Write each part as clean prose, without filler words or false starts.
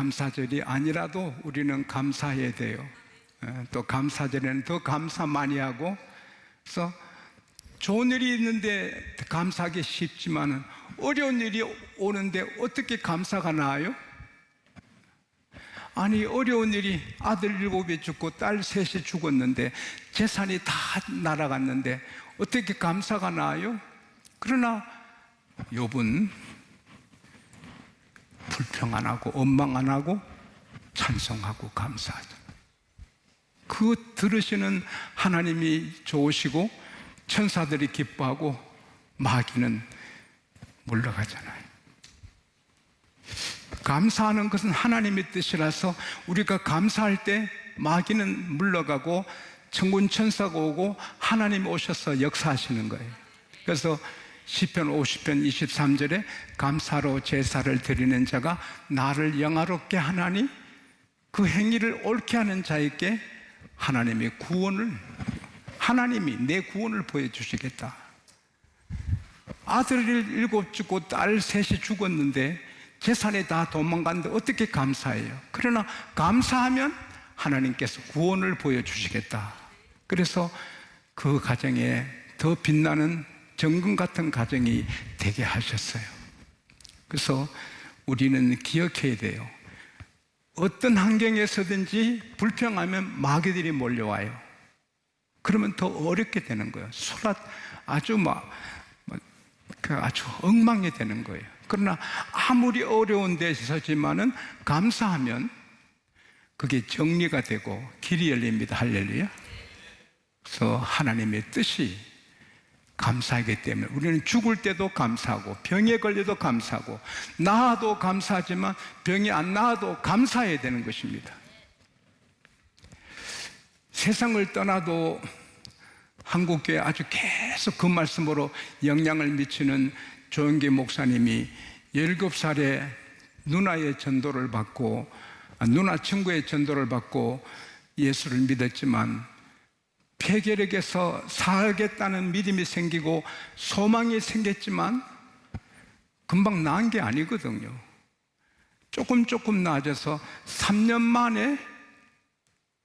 감사절이 아니라도 우리는 감사해야 돼요. 또 감사절에는 더 감사 많이 하고, 그래서 좋은 일이 있는데 감사하기 쉽지만 어려운 일이 오는데 어떻게 감사가 나아요? 아니, 어려운 일이 아들 7이 죽고 딸 3이 죽었는데 재산이 다 날아갔는데 어떻게 감사가 나아요? 그러나 욥은 불평 안 하고 원망 안 하고 찬송하고 감사하죠. 그 들으시는 하나님이 좋으시고 천사들이 기뻐하고 마귀는 물러가잖아요. 감사하는 것은 하나님의 뜻이라서 우리가 감사할 때 마귀는 물러가고 천군 천사가 오고 하나님이 오셔서 역사하시는 거예요. 그래서 시편 50편 23절에 감사로 제사를 드리는 자가 나를 영화롭게 하나니 그 행위를 옳게 하는 자에게 하나님의 구원을, 하나님이 내 구원을 보여주시겠다. 아들 7 죽고 딸 3이 죽었는데 재산이 다 도망갔는데 어떻게 감사해요? 그러나 감사하면 하나님께서 구원을 보여주시겠다. 그래서 그 가정에 더 빛나는 정금 같은 가정이 되게 하셨어요. 그래서 우리는 기억해야 돼요. 어떤 환경에서든지 불평하면 마귀들이 몰려와요. 그러면 더 어렵게 되는 거예요. 아주 아주 엉망이 되는 거예요. 그러나 아무리 어려운 데서지만은 감사하면 그게 정리가 되고 길이 열립니다. 할렐루야. 그래서 하나님의 뜻이 감사하기 때문에 우리는 죽을 때도 감사하고 병에 걸려도 감사하고 나아도 감사하지만 병이 안 나아도 감사해야 되는 것입니다. 세상을 떠나도 한국교회 아주 계속 그 말씀으로 영향을 미치는 조영기 목사님이 17살에 누나의 전도를 받고, 누나 친구의 전도를 받고 예수를 믿었지만 폐결핵에서 살겠다는 믿음이 생기고 소망이 생겼지만 금방 나은 게 아니거든요. 조금 나아져서 3년 만에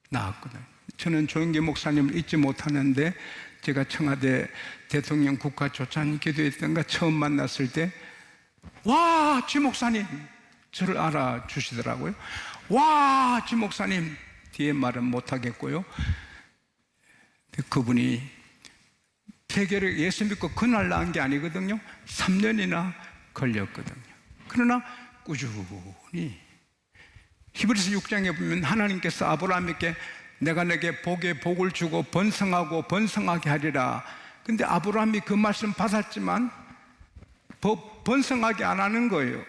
나았거든요. 저는 조영기 목사님을 잊지 못하는데 제가 청와대 대통령 국가조찬 기도했던가 처음 만났을 때 와, 지 목사님, 저를 알아주시더라고요. 와, 지 목사님, 뒤에 말은 못하겠고요. 그분이 폐결핵 예수 믿고 그날 나은 게 아니거든요. 3년이나 걸렸거든요. 그러나 꾸준히 히브리서 6장에 보면 하나님께서 아브라함에게 내가 내게 복에 복을 주고 번성하고 번성하게 하리라. 근데 아브라함이 그 말씀 받았지만 번성하게 안 하는 거예요.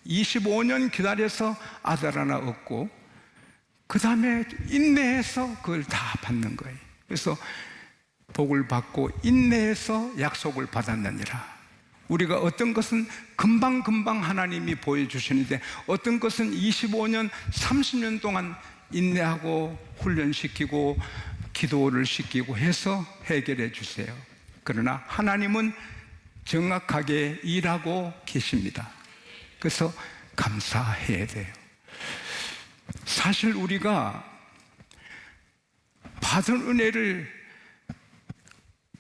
25년 기다려서 아들 하나 얻고 그 다음에 인내해서 그걸 다 받는 거예요. 그래서 복을 받고 인내해서 약속을 받았느니라. 우리가 어떤 것은 금방 하나님이 보여주시는데 어떤 것은 25년 30년 동안 인내하고 훈련시키고 기도를 시키고 해서 해결해 주세요. 그러나 하나님은 정확하게 일하고 계십니다. 그래서 감사해야 돼요. 사실 우리가 받은 은혜를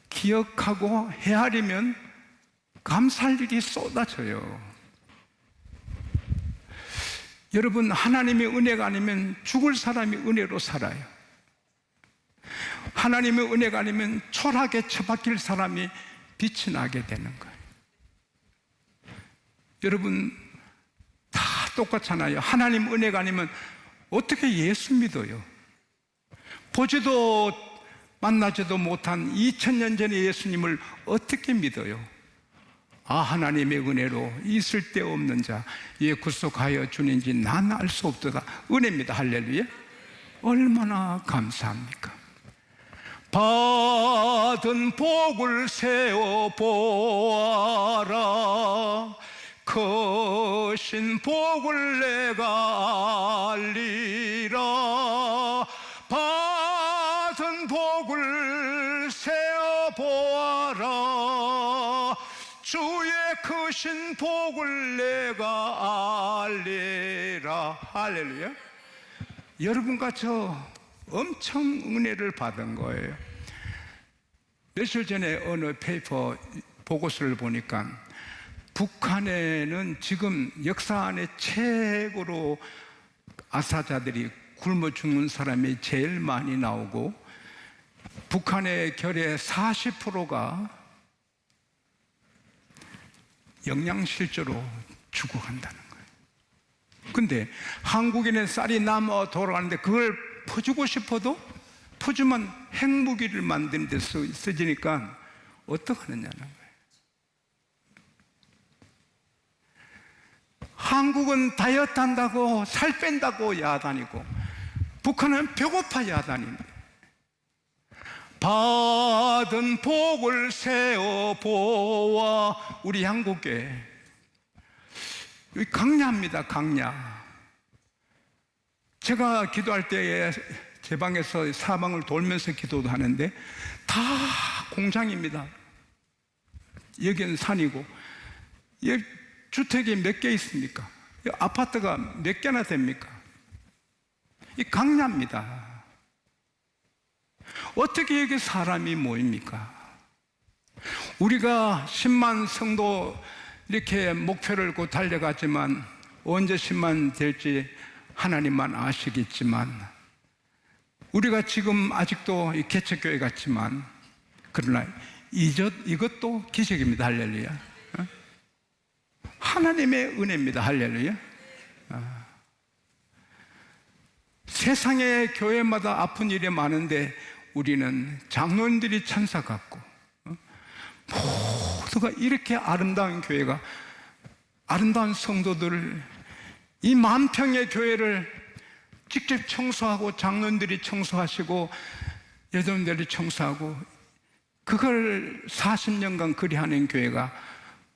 기억하고 헤아리면 감사할 일이 쏟아져요. 여러분, 하나님의 은혜가 아니면 죽을 사람이 은혜로 살아요. 하나님의 은혜가 아니면 초라하게 처박힐 사람이 빛이 나게 되는 거예요. 여러분, 다 똑같잖아요. 하나님 은혜가 아니면 어떻게 예수 믿어요? 보지도 만나지도 못한 2000년 전의 예수님을 어떻게 믿어요? 하나님의 은혜로 있을 데 없는 자 예 구속하여 주는지 난 알 수 없도다. 은혜입니다. 할렐루야. 얼마나 감사합니까? 받은 복을 세워 보아라. 크신 복을 내가 알리라. 받은 복을 세워 보아라. 주의 크신 주신 복을 내가 알리라. 할렐루야. 여러분과 저 엄청 은혜를 받은 거예요. 며칠 전에 어느 페이퍼 보고서를 보니까 북한에는 지금 역사 안에 최고로 아사자들이 굶어 죽는 사람이 제일 많이 나오고, 북한의 결의 40%가 영양실조로 죽어간다는 거예요. 근데 한국인의 쌀이 남아 돌아가는데 그걸 퍼주고 싶어도 퍼주면 핵무기를 만드는 데 쓰지니까 어떡하느냐는 거예요. 한국은 다이어트 한다고 살 뺀다고 야단이고, 북한은 배고파 야단인데, 받은 복을 세어 보아. 우리 한국에 강야입니다. 강야. 제가 기도할 때에 제 방에서 사방을 돌면서 기도도 하는데 다 공장입니다. 여기는 산이고, 여기 주택이 몇 개 있습니까? 아파트가 몇 개나 됩니까? 이 강야입니다. 어떻게 여기 사람이 모입니까? 우리가 10만 성도 이렇게 목표를 고 달려갔지만 언제 10만 될지 하나님만 아시겠지만, 우리가 지금 아직도 개척교회 같지만, 그러나 이것도 기적입니다. 할렐루야. 하나님의 은혜입니다. 할렐루야. 세상의 교회마다 아픈 일이 많은데 우리는 장로님들이 천사 같고, 모두가 이렇게 아름다운 교회가, 아름다운 성도들을, 이 만평의 교회를 직접 청소하고, 장로님들이 청소하시고 여러분들이 청소하고, 그걸 40년간 그리 하는 교회가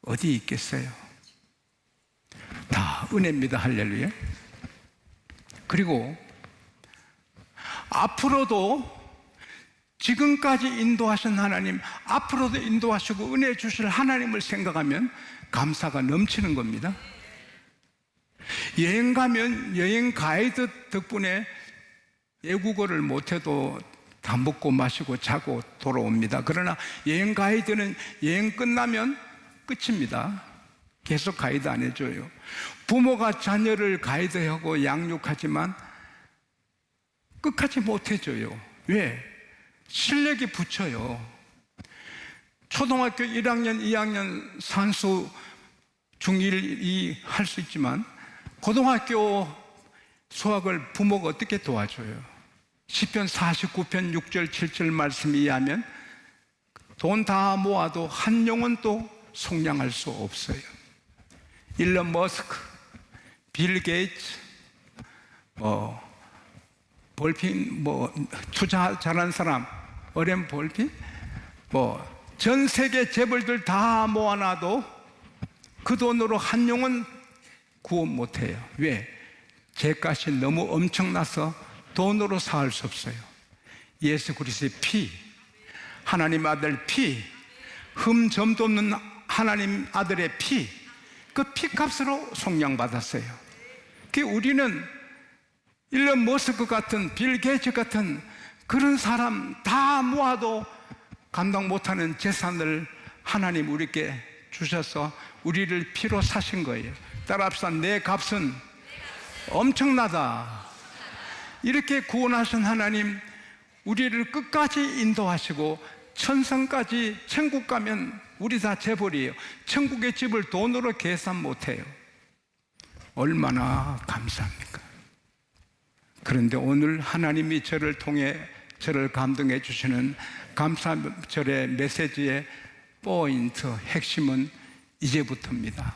어디 있겠어요? 다 은혜입니다. 할렐루야. 그리고 앞으로도 지금까지 인도하신 하나님, 앞으로도 인도하시고 은혜 주실 하나님을 생각하면 감사가 넘치는 겁니다. 여행 가면 여행 가이드 덕분에 외국어를 못해도 다 먹고 마시고 자고 돌아옵니다. 그러나 여행 가이드는 여행 끝나면 끝입니다. 계속 가이드 안 해줘요. 부모가 자녀를 가이드하고 양육하지만 끝까지 못 해줘요. 왜? 실력이 붙여요. 초등학교 1학년, 2학년 산수 중1, 2 할 수 있지만 고등학교 수학을 부모가 어떻게 도와줘요? 시편 49편 6절 7절 말씀 이해하면 돈 다 모아도 한 영혼도 속량할 수 없어요. 일론 머스크, 빌 게이츠, 볼핀, 투자 잘한 사람, 어렌 볼핀, 전 세계 재벌들 다 모아놔도 그 돈으로 한 영혼 구원 못해요. 왜? 죄값이 너무 엄청나서 돈으로 사할 수 없어요. 예수 그리스도의 피, 하나님 아들 피, 흠점도 없는 하나님 아들의 피, 그 피값으로 속량받았어요. 우리는 일론 머스크 같은, 빌 게이츠 같은 그런 사람 다 모아도 감당 못하는 재산을 하나님 우리께 주셔서 우리를 피로 사신 거예요. 따라합시다. 내 값은 엄청나다. 이렇게 구원하신 하나님, 우리를 끝까지 인도하시고 천성까지, 천국 가면 우리 다 재벌이에요. 천국의 집을 돈으로 계산 못해요. 얼마나 감사합니까? 그런데 오늘 하나님이 저를 통해 저를 감동해 주시는 감사절의 메시지의 포인트, 핵심은 이제부터입니다.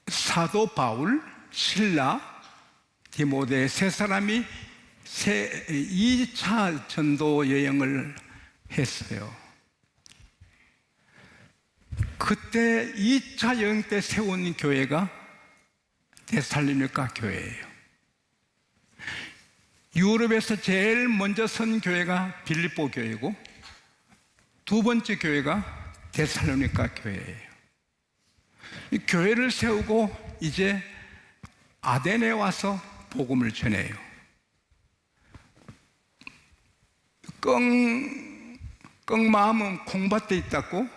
사도 바울, 실라, 디모데 세 사람이 2차 전도 여행을 했어요. 그때 2차 여행 때 세운 교회가 데살로니가 교회예요. 유럽에서 제일 먼저 선 교회가 빌립보 교회고, 두 번째 교회가 데살로니가 교회예요. 이 교회를 세우고 이제 아덴에 와서 복음을 전해요. 끙 마음은 콩밭에 있다고,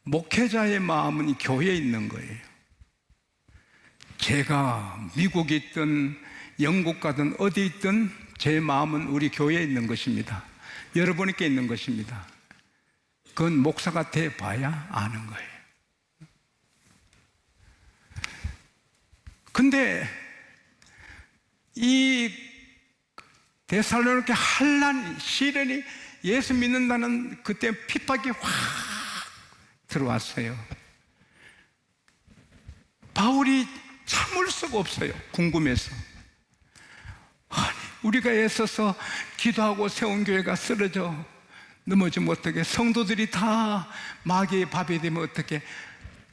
목회자의 마음은 교회에 있는 거예요. 제가 미국에 있든 영국 가든 어디 있든 제 마음은 우리 교회에 있는 것입니다. 여러분께 있는 것입니다. 그건 목사가 돼 봐야 아는 거예요. 근데 이 데살로니가 한란 시련이 예수 믿는다는 그때 핍박이 확 들어왔어요. 바울이 참을 수가 없어요. 궁금해서. 아니, 우리가 애써서 기도하고 세운 교회가 쓰러져 넘어지면 어떻게, 성도들이 다 마귀의 밥이 되면 어떻게,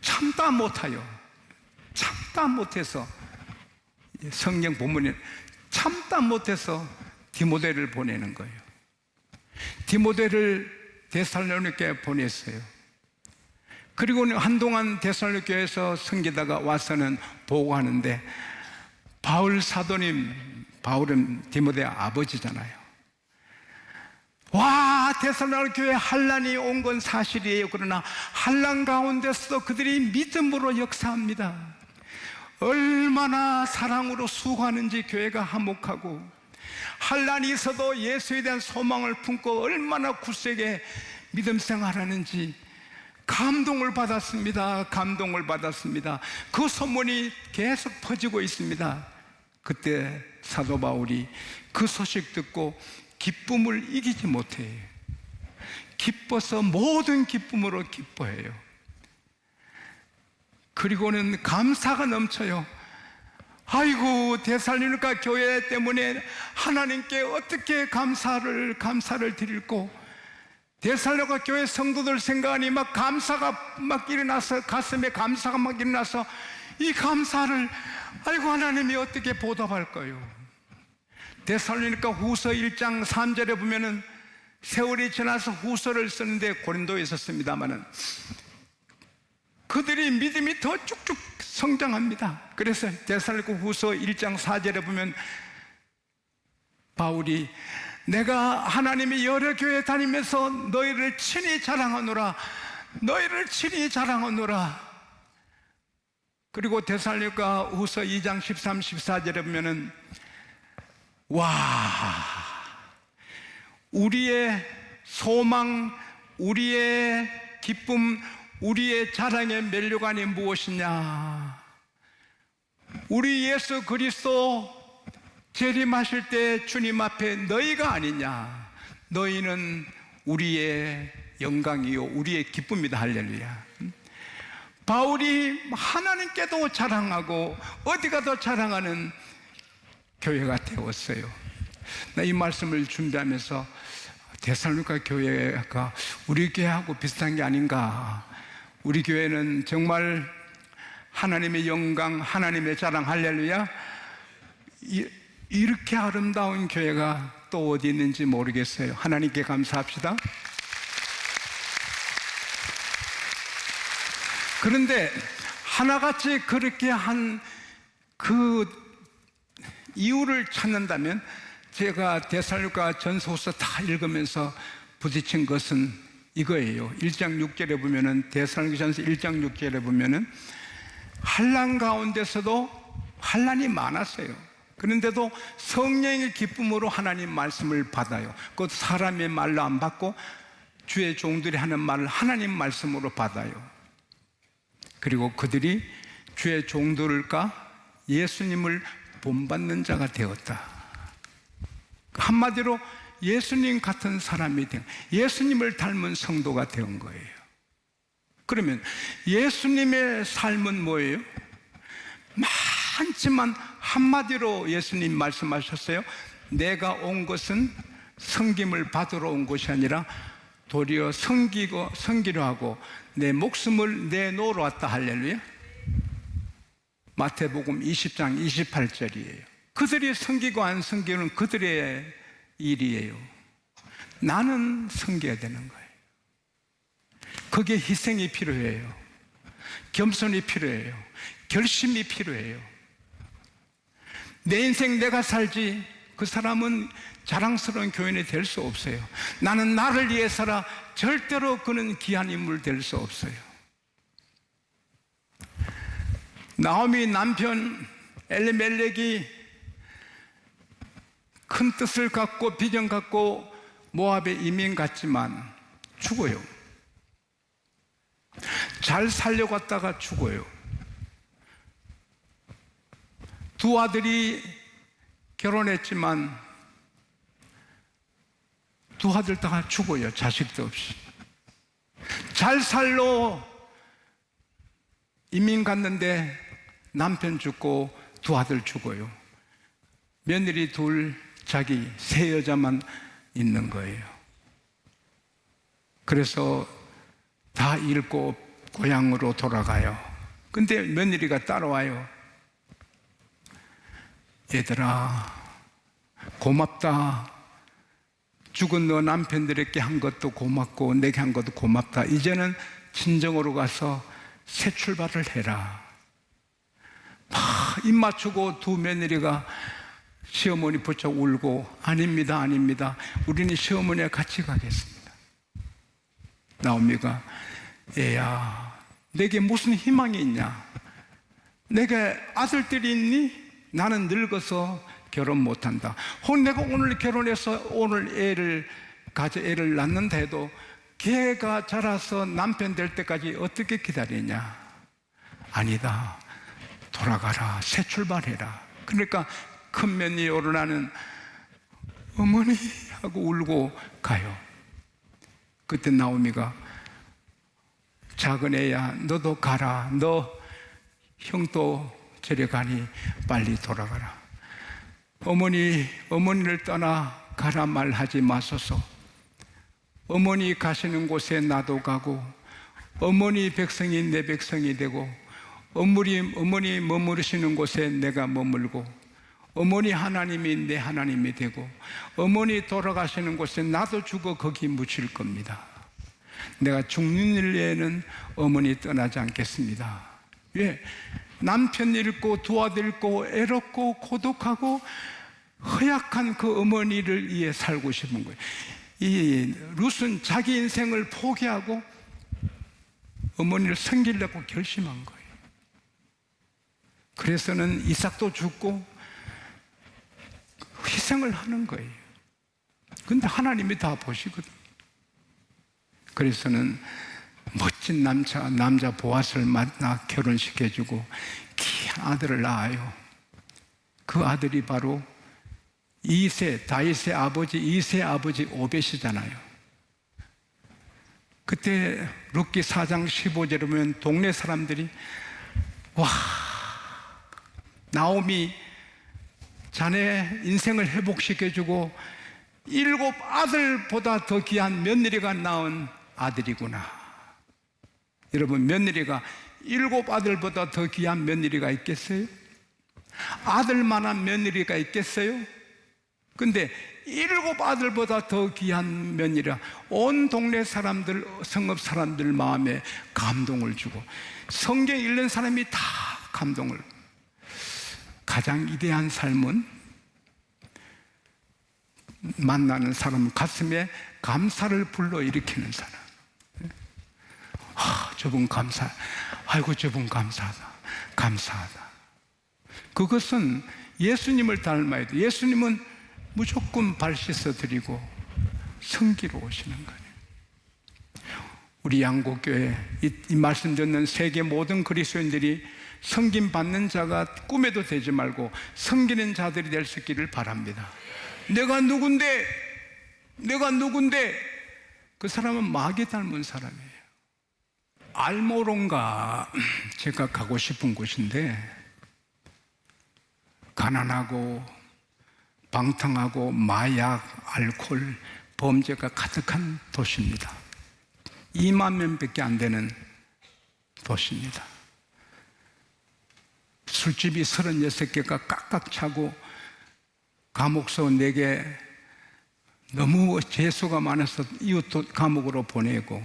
참다 못해요. 참다 못해서, 성경 본문에 참다 못해서 디모데를 보내는 거예요. 디모데를 데살로니가에 보냈어요. 그리고 한동안 데살로니가에서 섬기다가 와서는 보고하는데, 바울 사도님, 바울은 디모데 아버지잖아요. 와, 데살로니가 교회에 환난이 온 건 사실이에요. 그러나 환난 가운데서도 그들이 믿음으로 역사합니다. 얼마나 사랑으로 수고하는지 교회가 화목하고, 환난이 있어도 예수에 대한 소망을 품고 얼마나 굳세게 믿음 생활하는지 감동을 받았습니다. 감동을 받았습니다. 그 소문이 계속 퍼지고 있습니다. 그때 사도 바울이 그 소식 듣고 기쁨을 이기지 못해요. 기뻐서 모든 기쁨으로 기뻐해요. 그리고는 감사가 넘쳐요. 아이고, 데살로니가 교회 때문에 하나님께 어떻게 감사를 드릴고, 데살로니가 교회 성도들 생각하니 막 감사가 막 일어나서, 가슴에 감사가 막 일어나서 이 감사를, 아이고, 하나님이 어떻게 보답할까요? 데살로니가 후서 1장 3절에 보면은 세월이 지나서 후서를 쓰는데 고린도에 있었습니다마는 그들이 믿음이 더 쭉쭉 성장합니다. 그래서 데살로니가 후서 1장 4절에 보면 바울이 내가 하나님이 여러 교회 다니면서 너희를 친히 자랑하노라, 너희를 친히 자랑하노라. 그리고 데살로니가 후서 2장 13, 14절에 보면은 와, 우리의 소망, 우리의 기쁨, 우리의 자랑의 면류관이 무엇이냐? 우리 예수 그리스도 재림하실 때 주님 앞에 너희가 아니냐? 너희는 우리의 영광이요 우리의 기쁨이다. 할렐루야. 바울이 하나님께도 자랑하고 어디 가도 자랑하는 교회가 되었어요. 나 이 말씀을 준비하면서 데살로니가 교회가 우리 교회하고 비슷한 게 아닌가. 우리 교회는 정말 하나님의 영광, 하나님의 자랑, 할렐루야. 이렇게 아름다운 교회가 또 어디 있는지 모르겠어요. 하나님께 감사합시다. 그런데 하나같이 그렇게 한 그 이유를 찾는다면, 제가 데살로니가 전서서 다 읽으면서 부딪힌 것은 이거예요. 1장 6절에 보면은, 데살로니가 전서 1장 6절에 보면은 환난 가운데서도 환난이 많았어요. 그런데도 성령의 기쁨으로 하나님 말씀을 받아요. 그것도 사람의 말로 안 받고 주의 종들이 하는 말을 하나님 말씀으로 받아요. 그리고 그들이 주의 종들과 예수님을 본받는 자가 되었다. 한마디로 예수님 같은 사람이 된, 예수님을 닮은 성도가 된 거예요. 그러면 예수님의 삶은 뭐예요? 많지만 한마디로 예수님 말씀하셨어요. 내가 온 것은 섬김을 받으러 온 것이 아니라 도리어 섬기려 하고 내 목숨을 내놓으러 왔다. 할렐루야. 마태복음 20장 28절이에요. 그들이 섬기고 안 섬기는 그들의 일이에요. 나는 섬겨야 되는 거예요. 거기에 희생이 필요해요. 겸손이 필요해요. 결심이 필요해요. 내 인생 내가 살지 그 사람은 자랑스러운 교인이 될 수 없어요. 나는 나를 위해 살아 절대로 그는 귀한 인물 될 수 없어요. 나오미 남편 엘리멜렉이 큰 뜻을 갖고 비전 갖고 모압에 이민 갔지만 죽어요. 잘 살려갔다가 죽어요. 두 아들이 결혼했지만 두 아들 다 죽어요. 자식도 없이. 잘 살러 이민 갔는데 남편 죽고 두 아들 죽어요. 며느리 둘, 자기 세 여자만 있는 거예요. 그래서 다 잃고 고향으로 돌아가요. 근데 며느리가 따라와요. 얘들아, 고맙다. 죽은 너 남편들에게 한 것도 고맙고 내게 한 것도 고맙다. 이제는 친정으로 가서 새 출발을 해라. 막 입 맞추고 두 며느리가 시어머니 붙여 울고 아닙니다, 아닙니다. 우리는 시어머니와 같이 가겠습니다. 나오미가 얘야, 내게 무슨 희망이 있냐? 내게 아들들이 있니? 나는 늙어서 결혼 못한다. 내가 오늘 결혼해서 오늘 애를 낳는다 해도 걔가 자라서 남편 될 때까지 어떻게 기다리냐? 아니다. 돌아가라. 새 출발해라. 그러니까 큰 며느리 오르나는 어머니 하고 울고 가요. 그때 나오미가 작은 애야, 너도 가라. 너 형도 저리 가니 빨리 돌아가라. 어머니를 떠나 가라 말하지 마소서. 어머니 가시는 곳에 나도 가고 어머니 백성이 내 백성이 되고 어머니 머무르시는 곳에 내가 머물고 어머니 하나님이 내 하나님이 되고 어머니 돌아가시는 곳에 나도 죽어 거기 묻힐 겁니다. 내가 죽는 일에는 어머니 떠나지 않겠습니다. 왜? 남편 잃고 두 아들 잃고 애롭고 고독하고 허약한 그 어머니를 위해 살고 싶은 거예요. 이 룻은 자기 인생을 포기하고 어머니를 섬기려고 결심한 거예요. 그래서는 이삭도 죽고 희생을 하는 거예요. 근데 하나님이 다 보시거든. 그래서는 멋진 남자 보아스를 만나 결혼시켜주고 귀한 아들을 낳아요. 그 아들이 바로 다윗의 아버지 이새의 아버지 오벳이잖아요. 그때 룻기 4장 15절에 보면 동네 사람들이 와, 나오미 자네 인생을 회복시켜주고 7 아들보다 더 귀한 며느리가 낳은 아들이구나. 여러분, 며느리가 7 아들보다 더 귀한 며느리가 있겠어요? 아들만한 며느리가 있겠어요? 근데 7 아들보다 더 귀한 며느리라 온 동네 사람들, 성읍 사람들 마음에 감동을 주고 성경 읽는 사람이 다 감동을. 가장 위대한 삶은 만나는 사람 가슴에 감사를 불러일으키는 사람. 저분 감사. 아이고, 저분 감사하다. 감사하다. 그것은 예수님을 닮아야 돼. 예수님은 무조건 발 씻어 드리고 성기로 오시는 거예요. 우리 양곡교회 이 말씀 듣는 세계 모든 그리스도인들이 섬김 받는 자가 꿈에도 되지 말고 섬기는 자들이 될 수 있기를 바랍니다. 내가 누군데 그 사람은 마귀 닮은 사람이에요. 알모론가 제가 가고 싶은 곳인데 가난하고 방탕하고 마약, 알코올, 범죄가 가득한 도시입니다. 2만 명밖에 안 되는 도시입니다. 술집이 36개가 깍깍 차고 감옥서 4개 너무 재수가 많아서 이웃도 감옥으로 보내고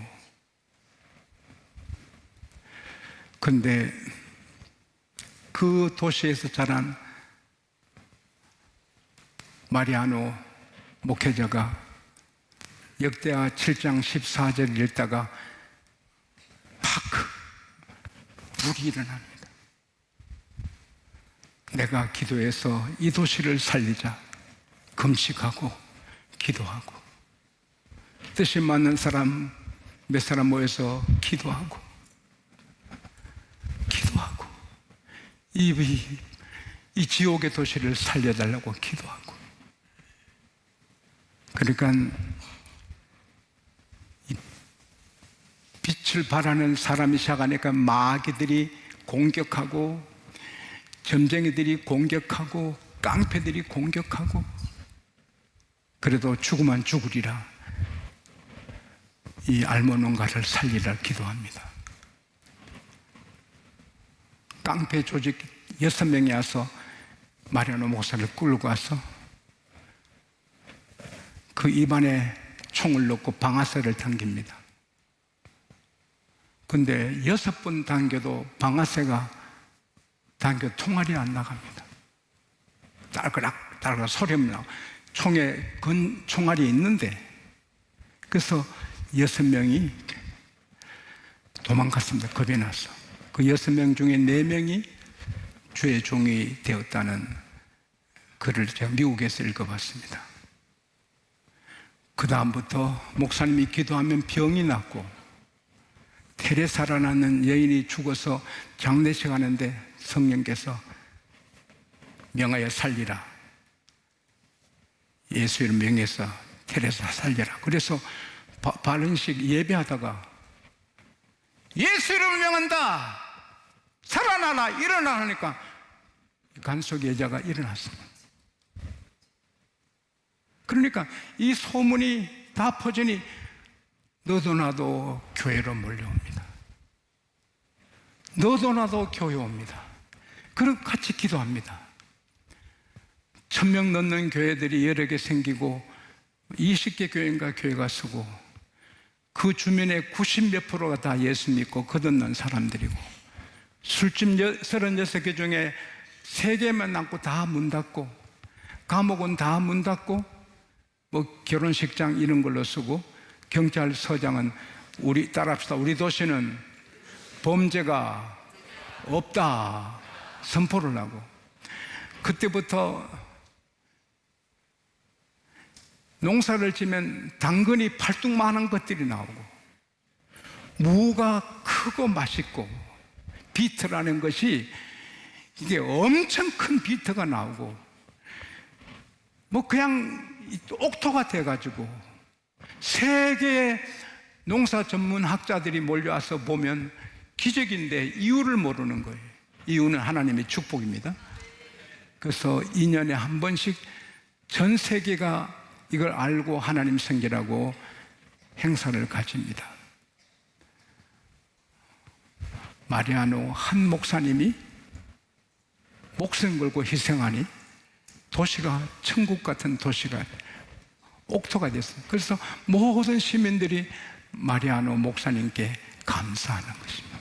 근데 그 도시에서 자란 마리아노 목회자가 역대하 7장 14절을 읽다가 팍 불이 일어납니다. 내가 기도해서 이 도시를 살리자. 금식하고 기도하고 뜻이 맞는 사람 몇 사람 모여서 기도하고 이 지옥의 도시를 살려달라고 기도하고, 그러니까 이 빛을 바라는 사람이 시작하니까 마귀들이 공격하고 점쟁이들이 공격하고 깡패들이 공격하고, 그래도 죽으면 죽으리라 이 알모농가를 살리라 기도합니다. 깡패 조직 6명이 와서 마리아노 목사를 끌고 와서 그 입안에 총을 넣고 방아쇠를 당깁니다. 근데 6번 당겨도 방아쇠가 당겨 총알이 안 나갑니다. 딸그락 딸그락 소리만 나고 총에 총알이 있는데, 그래서 6명이 도망갔습니다. 겁이 나서. 그 6명 중에 4명이 주의 종이 되었다는 글을 제가 미국에서 읽어봤습니다. 그 다음부터 목사님이 기도하면 병이 낫고, 테레사라는 여인이 죽어서 장례식 하는데 성령께서 명하여 살리라, 예수 이름 명해서 테레사 살려라. 그래서 발언식 예배하다가 예수 이름을 명한다, 살아나라, 일어나라 하니까 간속 여자가 일어났습니다. 그러니까 이 소문이 다 퍼지니 너도 나도 교회로 몰려옵니다. 너도 나도 교회 옵니다. 그리고 같이 기도합니다. 1000명 넘는 교회들이 여러 개 생기고 20개 교회인가 교회가 서고, 그 주변에 90몇 프로가 다 예수 믿고 거듭난 사람들이고, 술집 36개 중에 3개만 남고 다 문 닫고, 감옥은 다 문 닫고, 뭐 결혼식장 이런 걸로 쓰고, 경찰서장은 우리 따라합시다, 우리 도시는 범죄가 없다 선포를 하고, 그때부터 농사를 지면 당근이 팔뚝만한 것들이 나오고, 무가 크고 맛있고, 비트라는 것이 이게 엄청 큰 비트가 나오고, 뭐 그냥 옥토가 돼가지고 세계의 농사 전문 학자들이 몰려와서 보면 기적인데 이유를 모르는 거예요. 이유는 하나님의 축복입니다. 그래서 2년에 한 번씩 전 세계가 이걸 알고 하나님 섬기라고 행사를 가집니다. 마리아노 한 목사님이 목숨 걸고 희생하니 도시가 천국 같은 도시가 옥토가 됐어요. 그래서 모든 시민들이 마리아노 목사님께 감사하는 것입니다.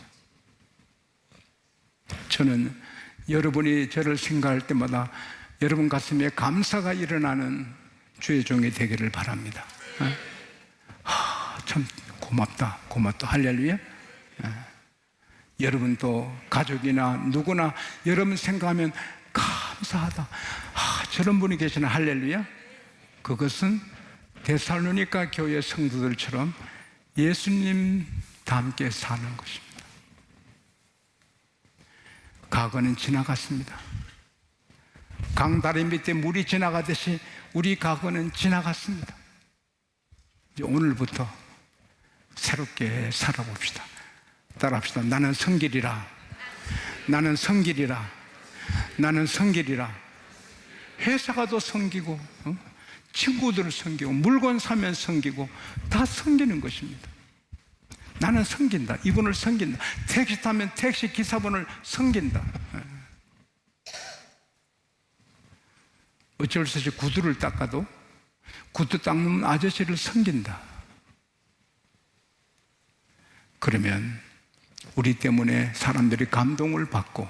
저는 여러분이 저를 생각할 때마다 여러분 가슴에 감사가 일어나는 주의 종이 되기를 바랍니다. 참 고맙다, 고맙다, 할렐루야. 여러분도 가족이나 누구나 여러분 생각하면 감사하다, 저런 분이 계시나, 할렐루야. 그것은 데살로니가 교회 성도들처럼 예수님과 함께 사는 것입니다. 과거는 지나갔습니다. 강다리 밑에 물이 지나가듯이 우리 과거는 지나갔습니다. 이제 오늘부터 새롭게 살아봅시다. 따라합시다. 나는 성길이라, 나는 성길이라, 나는 성길이라. 회사가 더 섬기고, 친구들을 섬기고, 물건 사면 섬기고, 다 섬기는 것입니다. 나는 섬긴다, 이분을 섬긴다. 택시 타면 택시 기사분을 섬긴다. 어쩔 수 없이 구두를 닦아도 구두 닦는 아저씨를 섬긴다. 그러면 우리 때문에 사람들이 감동을 받고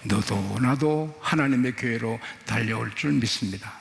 너도 나도 하나님의 교회로 달려올 줄 믿습니다.